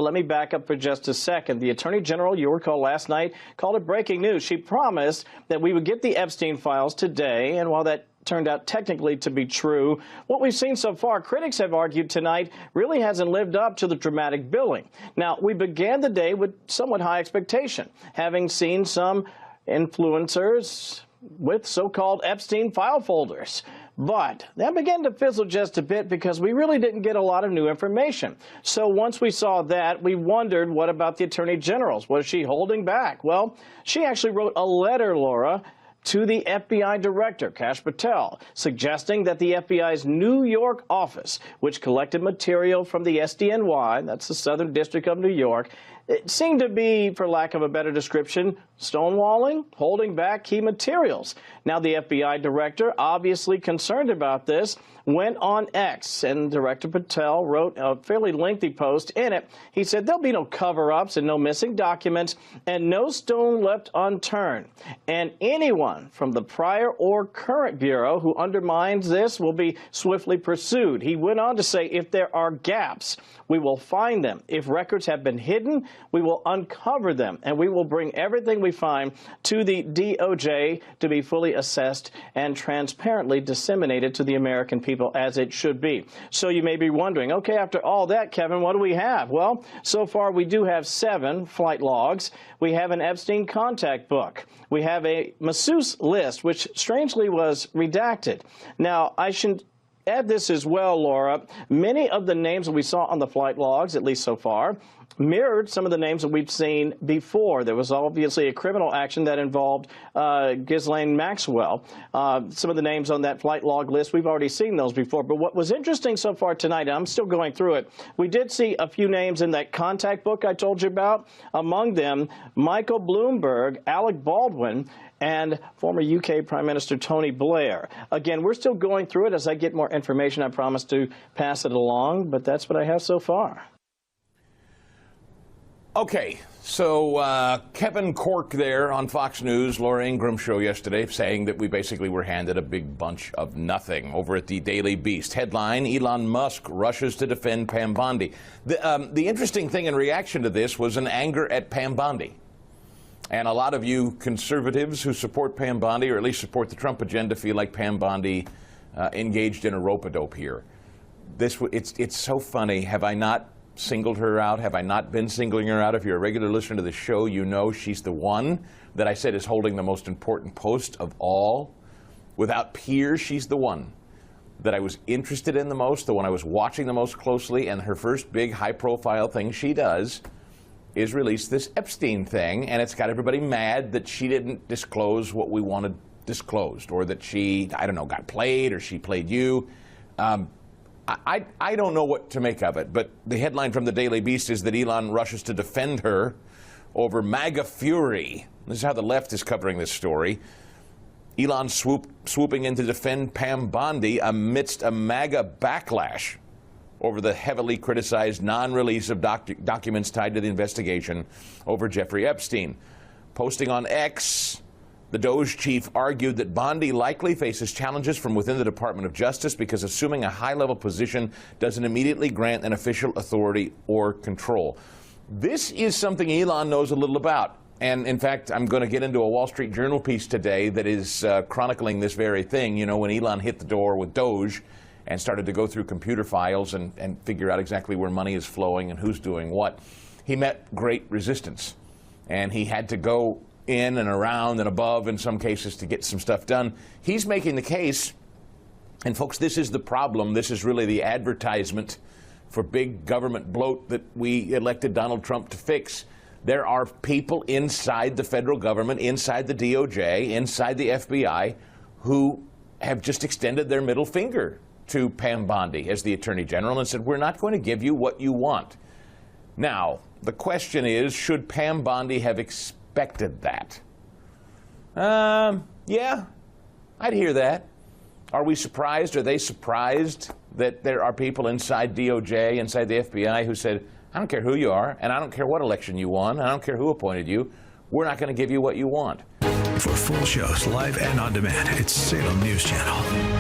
But let me back up for just a second. The Attorney General, you recall last night, called it breaking news. She promised that we would get the Epstein files today, and while that turned out technically to be true, what we've seen so far, critics have argued tonight, really hasn't lived up to the dramatic billing. Now, we began the day with somewhat high expectation, having seen some influencers with so-called Epstein file folders. But that began to fizzle just a bit because we really didn't get a lot of new information. So once we saw that, we wondered, what about the Attorney General's? Was she holding back? Well, she actually wrote a letter, Laura, to the FBI director, Kash Patel, suggesting that the FBI's New York office, which collected material from the SDNY, that's the Southern District of New York, it seemed to be, for lack of a better description, stonewalling, holding back key materials. Now, the FBI director, obviously concerned about this, went on X, and Director Patel wrote a fairly lengthy post. In it, he said there'll be no cover-ups and no missing documents and no stone left unturned. And anyone from the prior or current Bureau who undermines this will be swiftly pursued. He went on to say if there are gaps, we will find them. If records have been hidden, we will uncover them, and we will bring everything we find to the DOJ to be fully assessed and transparently disseminated to the American people as it should be. So you may be wondering, okay, after all that, Kevin, what do we have? Well, so far we do have 7 flight logs. We have an Epstein contact book. We have a masseuse list, which strangely was redacted. Now, I should add this as well, Laura. Many of the names that we saw on the flight logs, at least so far, mirrored some of the names that we've seen before. There was obviously a criminal action that involved Ghislaine Maxwell. Some of the names on that flight log list, we've already seen those before. But what was interesting so far tonight, and I'm still going through it, we did see a few names in that contact book I told you about. Among them, Michael Bloomberg, Alec Baldwin, and former UK Prime Minister Tony Blair. Again, we're still going through it. As I get more information, I promise to pass it along, but that's what I have so far. Okay, so Kevin Corke there on Fox News, Laura Ingraham show yesterday, saying that we basically were handed a big bunch of nothing. Over at the Daily Beast, headline, Elon Musk rushes to defend Pam Bondi. The interesting thing in reaction to this was an anger at Pam Bondi. And a lot of you conservatives who support Pam Bondi, or at least support the Trump agenda, feel like Pam Bondi engaged in a rope-a-dope here. It's so funny. Have I not singled her out? Have I not been singling her out? If you're a regular listener to the show, you know she's the one that I said is holding the most important post of all. Without peer, she's the one that I was interested in the most, the one I was watching the most closely, and her first big high-profile thing she does is release this Epstein thing, and it's got everybody mad that she didn't disclose what we wanted disclosed, or that she, I don't know, got played, or she played you. I don't know what to make of it, but the headline from the Daily Beast is that Elon rushes to defend her over MAGA fury. This is how the left is covering this story. Elon swooping in to defend Pam Bondi amidst a MAGA backlash over the heavily criticized non-release of documents tied to the investigation over Jeffrey Epstein. Posting on X, the DOJ chief argued that Bondi likely faces challenges from within the Department of Justice because assuming a high-level position doesn't immediately grant an official authority or control. This is something Elon knows a little about. And in fact, I'm going to get into a Wall Street Journal piece today that is chronicling this very thing. You know, when Elon hit the door with DOJ and started to go through computer files and figure out exactly where money is flowing and who's doing what, he met great resistance. And he had to go in and around and above in some cases to get some stuff done. He's making the case, and folks, this is the problem. This is really the advertisement for big government bloat that we elected Donald Trump to fix. There are people inside the federal government, inside the DOJ, inside the FBI, who have just extended their middle finger to Pam Bondi as the Attorney General and said, we're not going to give you what you want. Now, the question is, should Pam Bondi have expected that? Yeah, I'd hear that. Are we surprised? Are they surprised that there are people inside DOJ, inside the FBI, who said, I don't care who you are, and I don't care what election you won, I don't care who appointed you, we're not going to give you what you want. For full shows, live and on demand, it's Salem News Channel.